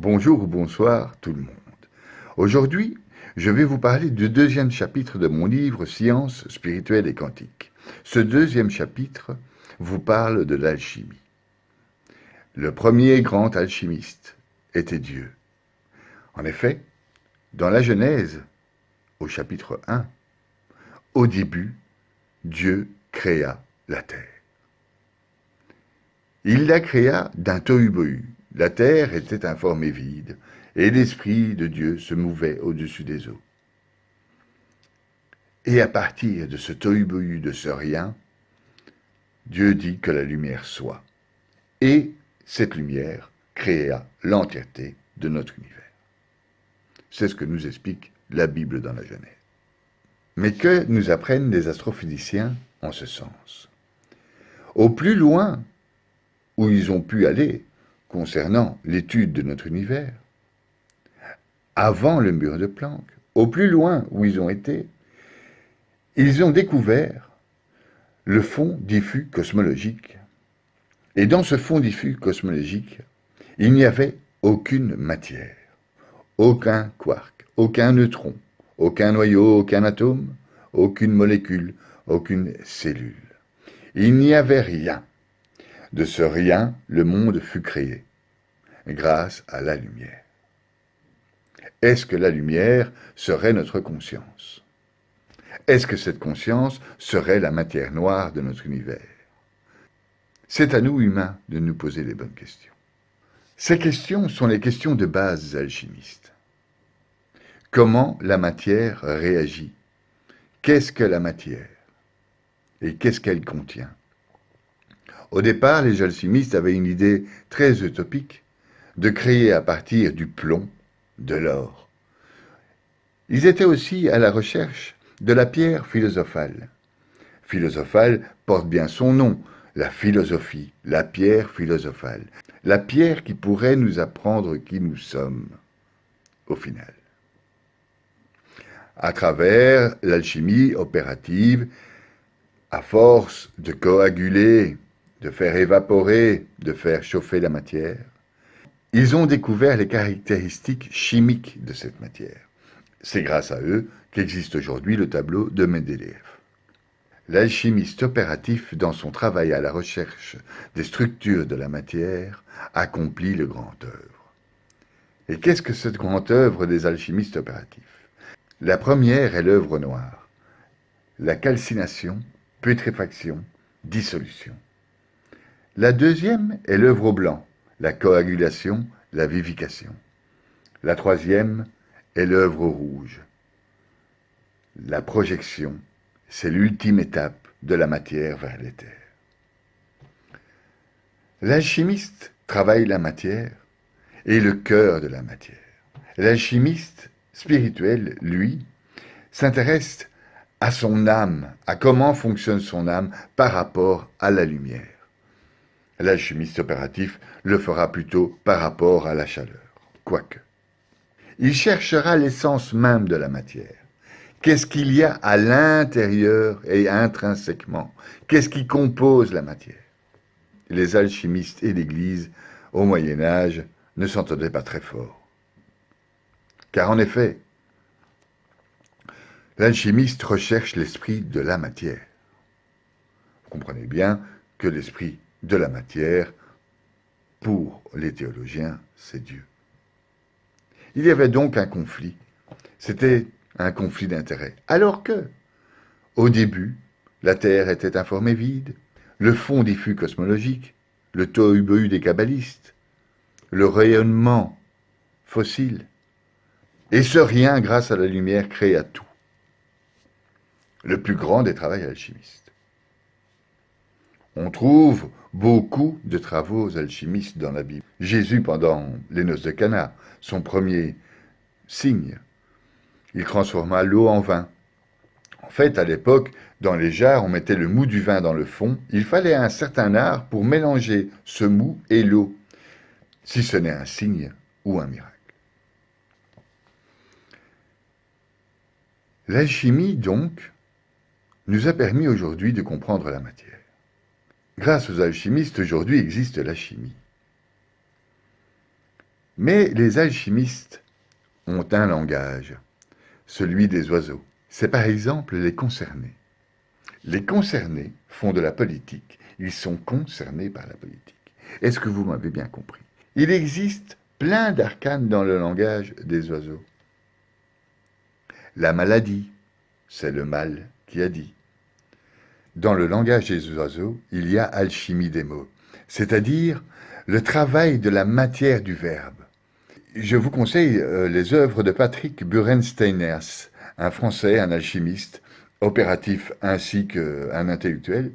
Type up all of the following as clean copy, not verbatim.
Bonjour ou bonsoir tout le monde. Aujourd'hui, je vais vous parler du deuxième chapitre de mon livre Sciences spirituelles et quantiques. Ce deuxième chapitre vous parle de l'alchimie. Le premier grand alchimiste était Dieu. En effet, dans la Genèse, au chapitre 1, au début, Dieu créa la terre. Il la créa d'un tohu-bohu. La terre était informée vide, et l'Esprit de Dieu se mouvait au-dessus des eaux. Et à partir de ce tohu-bohu, de ce rien, Dieu dit que la lumière soit. Et cette lumière créa l'entièreté de notre univers. C'est ce que nous explique la Bible dans la Genèse. Mais que nous apprennent les astrophysiciens en ce sens? Au plus loin où ils ont pu aller concernant l'étude de notre univers, avant le mur de Planck, au plus loin où ils ont été, ils ont découvert le fond diffus cosmologique. Et dans ce fond diffus cosmologique, il n'y avait aucune matière, aucun quark, aucun neutron, aucun noyau, aucun atome, aucune molécule, aucune cellule. Il n'y avait rien. De ce rien, le monde fut créé, grâce à la lumière. Est-ce que la lumière serait notre conscience? Est-ce que cette conscience serait la matière noire de notre univers? C'est à nous, humains, de nous poser les bonnes questions. Ces questions sont les questions de base des alchimistes. Comment la matière réagit? Qu'est-ce que la matière? Et qu'est-ce qu'elle contient? Au départ, les alchimistes avaient une idée très utopique de créer à partir du plomb de l'or. Ils étaient aussi à la recherche de la pierre philosophale. Philosophale porte bien son nom, la philosophie, la pierre philosophale. La pierre qui pourrait nous apprendre qui nous sommes, au final. À travers l'alchimie opérative, à force de coaguler, de faire évaporer, de faire chauffer la matière, ils ont découvert les caractéristiques chimiques de cette matière. C'est grâce à eux qu'existe aujourd'hui le tableau de Mendeleïev. L'alchimiste opératif, dans son travail à la recherche des structures de la matière, accomplit le grand œuvre. Et qu'est-ce que cette grande œuvre des alchimistes opératifs? La première est l'œuvre noire, la calcination, putréfaction, dissolution. La deuxième est l'œuvre au blanc, la coagulation, la vivification. La troisième est l'œuvre au rouge. La projection, c'est l'ultime étape de la matière vers l'éther. L'alchimiste travaille la matière et le cœur de la matière. L'alchimiste spirituel, lui, s'intéresse à son âme, à comment fonctionne son âme par rapport à la lumière. L'alchimiste opératif le fera plutôt par rapport à la chaleur, quoique. Il cherchera l'essence même de la matière. Qu'est-ce qu'il y a à l'intérieur et intrinsèquement? Qu'est-ce qui compose la matière? Les alchimistes et l'Église, au Moyen-Âge, ne s'entendaient pas très fort. Car en effet, l'alchimiste recherche l'esprit de la matière. Vous comprenez bien que l'esprit de la matière, pour les théologiens, c'est Dieu. Il y avait donc un conflit. C'était un conflit d'intérêts. Alors que, au début, la Terre était informée vide, le fond diffus cosmologique, le tohu-bohu des kabbalistes, le rayonnement fossile, et ce rien, grâce à la lumière, créa tout. Le plus grand des travaux alchimistes. On trouve beaucoup de travaux alchimistes dans la Bible. Jésus, pendant les noces de Cana, son premier signe, il transforma l'eau en vin. En fait, à l'époque, dans les jarres, on mettait le mou du vin dans le fond. Il fallait un certain art pour mélanger ce mou et l'eau, si ce n'est un signe ou un miracle. L'alchimie, donc, nous a permis aujourd'hui de comprendre la matière. Grâce aux alchimistes, aujourd'hui existe la chimie. Mais les alchimistes ont un langage, celui des oiseaux. C'est par exemple les concernés. Les concernés font de la politique. Ils sont concernés par la politique. Est-ce que vous m'avez bien compris? Il existe plein d'arcanes dans le langage des oiseaux. La maladie, c'est le mal qui a dit. Dans le langage des oiseaux, il y a alchimie des mots, c'est-à-dire le travail de la matière du verbe. Je vous conseille les œuvres de Patrick Buren-Steiners, un Français, un alchimiste, opératif ainsi qu'un intellectuel,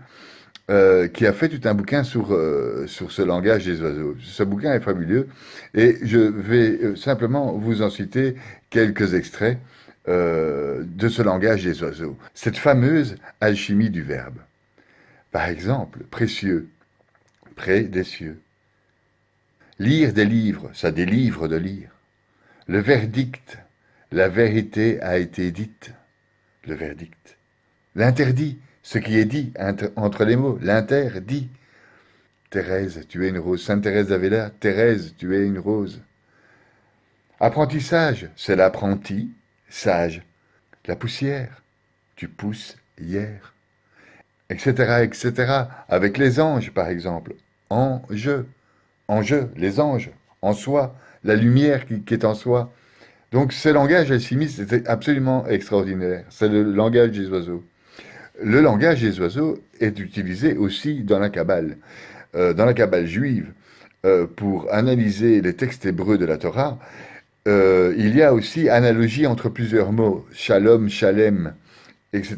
qui a fait tout un bouquin sur ce langage des oiseaux. Ce bouquin est fabuleux et je vais simplement vous en citer quelques extraits de ce langage des oiseaux. Cette fameuse alchimie du verbe. Par exemple, précieux, près des cieux. Lire des livres, ça délivre de lire. Le verdict, la vérité a été dite. Le verdict. L'interdit, ce qui est dit entre les mots, l'interdit. Thérèse, tu es une rose. Sainte Thérèse d'Avila, Thérèse, tu es une rose. Apprentissage, c'est l'apprenti, sage. La poussière, tu pousses hier. Etc., etc. Avec les anges, par exemple. En jeu, les anges, en soi, la lumière qui est en soi. Donc ce langage alchimiste était absolument extraordinaire. C'est le langage des oiseaux. Le langage des oiseaux est utilisé aussi dans la Kabbale juive, pour analyser les textes hébreux de la Torah. Il y a aussi analogie entre plusieurs mots, shalom, shalem, etc.,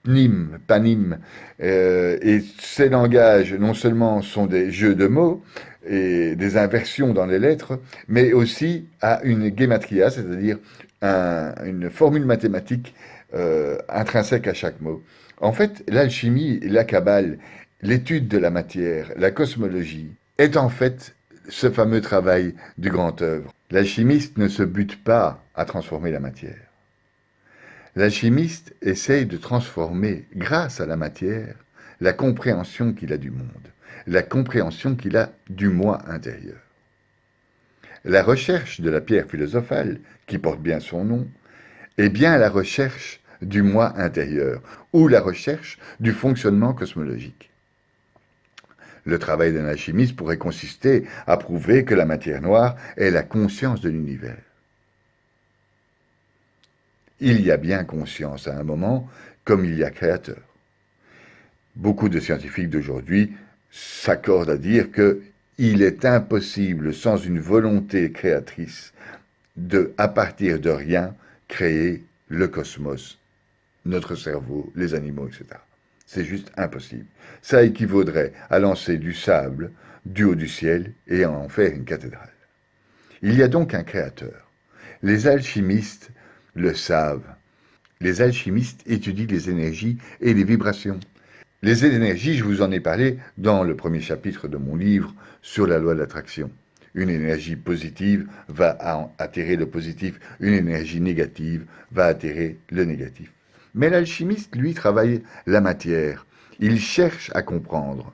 pnim, panim. Et ces langages, non seulement sont des jeux de mots et des inversions dans les lettres, mais aussi à une gematria, c'est-à-dire une formule mathématique intrinsèque à chaque mot. En fait, l'alchimie, la Kabbale, l'étude de la matière, la cosmologie, est en fait ce fameux travail du grand œuvre. L'alchimiste ne se bute pas à transformer la matière. L'alchimiste essaye de transformer, grâce à la matière, la compréhension qu'il a du monde, la compréhension qu'il a du moi intérieur. La recherche de la pierre philosophale, qui porte bien son nom, est bien la recherche du moi intérieur, ou la recherche du fonctionnement cosmologique. Le travail d'un alchimiste pourrait consister à prouver que la matière noire est la conscience de l'univers. Il y a bien conscience à un moment, comme il y a créateur. Beaucoup de scientifiques d'aujourd'hui s'accordent à dire qu'il est impossible, sans une volonté créatrice, à partir de rien, créer le cosmos, notre cerveau, les animaux, etc. C'est juste impossible. Ça équivaudrait à lancer du sable du haut du ciel et à en faire une cathédrale. Il y a donc un créateur. Les alchimistes le savent. Les alchimistes étudient les énergies et les vibrations. Les énergies, je vous en ai parlé dans le premier chapitre de mon livre sur la loi de l'attraction. Une énergie positive va attirer le positif, une énergie négative va attirer le négatif. Mais l'alchimiste, lui, travaille la matière. Il cherche à comprendre.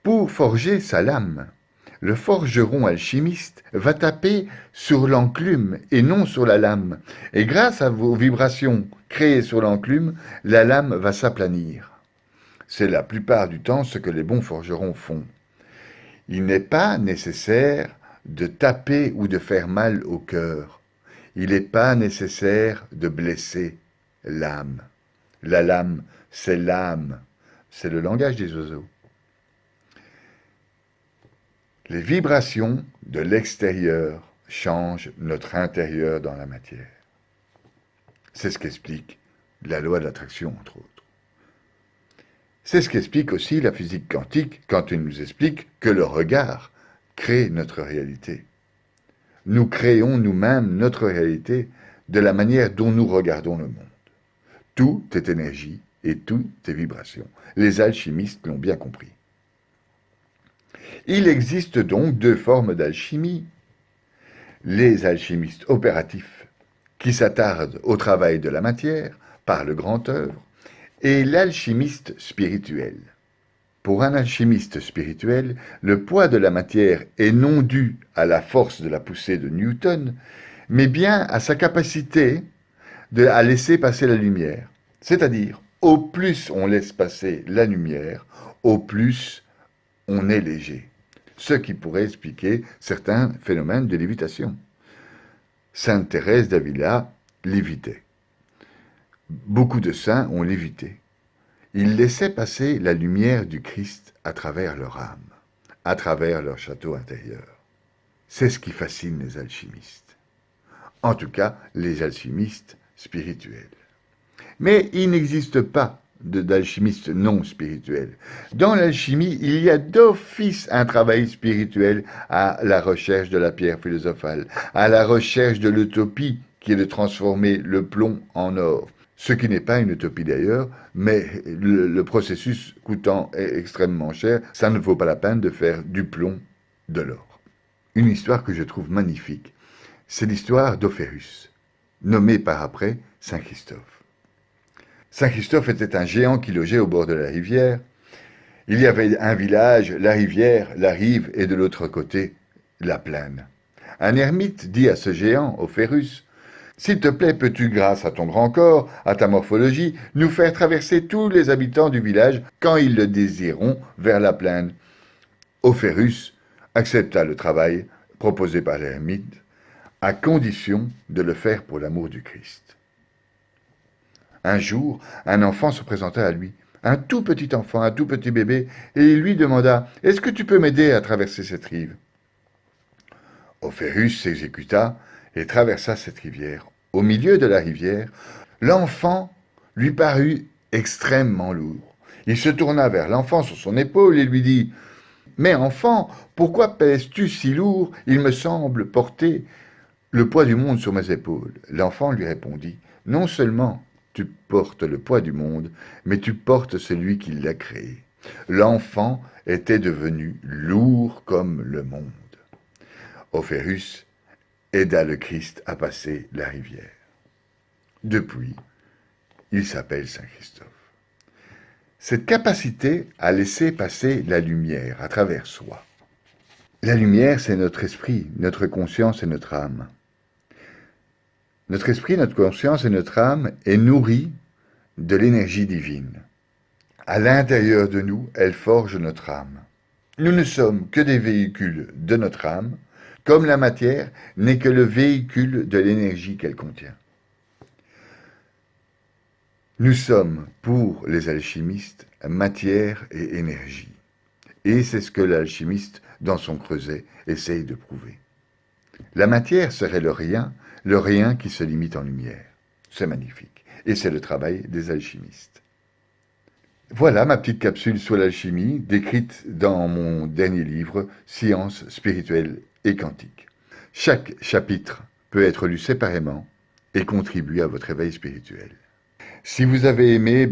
Pour forger sa lame, le forgeron alchimiste va taper sur l'enclume et non sur la lame. Et grâce à vos vibrations créées sur l'enclume, la lame va s'aplanir. C'est la plupart du temps ce que les bons forgerons font. Il n'est pas nécessaire de taper ou de faire mal au cœur. Il n'est pas nécessaire de blesser l'âme. La lame, c'est l'âme. C'est le langage des oiseaux. Les vibrations de l'extérieur changent notre intérieur dans la matière. C'est ce qu'explique la loi de l'attraction, entre autres. C'est ce qu'explique aussi la physique quantique quand elle nous explique que le regard crée notre réalité. Nous créons nous-mêmes notre réalité de la manière dont nous regardons le monde. Tout est énergie et tout est vibration. Les alchimistes l'ont bien compris. Il existe donc deux formes d'alchimie. Les alchimistes opératifs, qui s'attardent au travail de la matière par le grand œuvre, et l'alchimiste spirituel. Pour un alchimiste spirituel, le poids de la matière est non dû à la force de la poussée de Newton, mais bien à sa capacité à laisser passer la lumière. C'est-à-dire, au plus on laisse passer la lumière, au plus on est léger. Ce qui pourrait expliquer certains phénomènes de lévitation. Sainte Thérèse d'Avila lévitait. Beaucoup de saints ont lévité. Ils laissaient passer la lumière du Christ à travers leur âme, à travers leur château intérieur. C'est ce qui fascine les alchimistes. En tout cas, les alchimistes spirituels. Mais il n'existe pas d'alchimistes non spirituels. Dans l'alchimie, il y a d'office un travail spirituel à la recherche de la pierre philosophale, à la recherche de l'utopie qui est de transformer le plomb en or. Ce qui n'est pas une utopie d'ailleurs, mais le processus coûtant extrêmement cher, ça ne vaut pas la peine de faire du plomb de l'or. Une histoire que je trouve magnifique, c'est l'histoire d'Ophérus, nommé par après Saint Christophe. Saint Christophe était un géant qui logeait au bord de la rivière. Il y avait un village, la rivière, la rive, et de l'autre côté, la plaine. Un ermite dit à ce géant, Ophérus, « S'il te plaît, peux-tu, grâce à ton grand corps, à ta morphologie, nous faire traverser tous les habitants du village, quand ils le désireront, vers la plaine ?» Ophérus accepta le travail proposé par l'ermite, à condition de le faire pour l'amour du Christ. Un jour, un enfant se présenta à lui, un tout petit enfant, un tout petit bébé, et il lui demanda « Est-ce que tu peux m'aider à traverser cette rive ?» Ophérus s'exécuta et traversa cette rivière. Au milieu de la rivière, l'enfant lui parut extrêmement lourd. Il se tourna vers l'enfant sur son épaule et lui dit « Mais enfant, pourquoi pèses-tu si lourd? Il me semble porter le poids du monde sur mes épaules. » L'enfant lui répondit « Non seulement tu portes le poids du monde, mais tu portes celui qui l'a créé. » L'enfant était devenu lourd comme le monde. Ophérus aida le Christ à passer la rivière. Depuis, il s'appelle Saint Christophe. Cette capacité à laisser passer la lumière à travers soi. La lumière, c'est notre esprit, notre conscience et notre âme. Notre esprit, notre conscience et notre âme est nourrie de l'énergie divine. À l'intérieur de nous, elle forge notre âme. Nous ne sommes que des véhicules de notre âme, comme la matière n'est que le véhicule de l'énergie qu'elle contient. Nous sommes, pour les alchimistes, matière et énergie. Et c'est ce que l'alchimiste, dans son creuset, essaye de prouver. La matière serait le rien qui se limite en lumière. C'est magnifique. Et c'est le travail des alchimistes. Voilà ma petite capsule sur l'alchimie, décrite dans mon dernier livre, Sciences spirituelles et quantiques. Chaque chapitre peut être lu séparément et contribuer à votre éveil spirituel. Si vous avez aimé,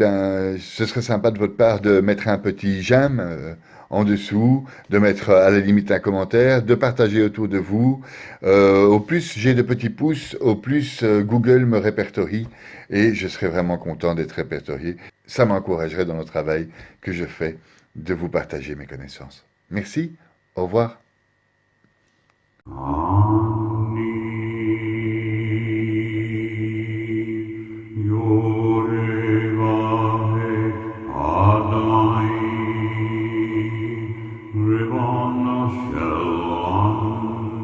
ce serait sympa de votre part de mettre un petit j'aime en dessous, de mettre à la limite un commentaire, de partager autour de vous. Au plus j'ai de petits pouces, au plus Google me répertorie et je serai vraiment content d'être répertorié. Ça m'encouragerait dans le travail que je fais de vous partager mes connaissances. Merci, au revoir. Ribbon of shell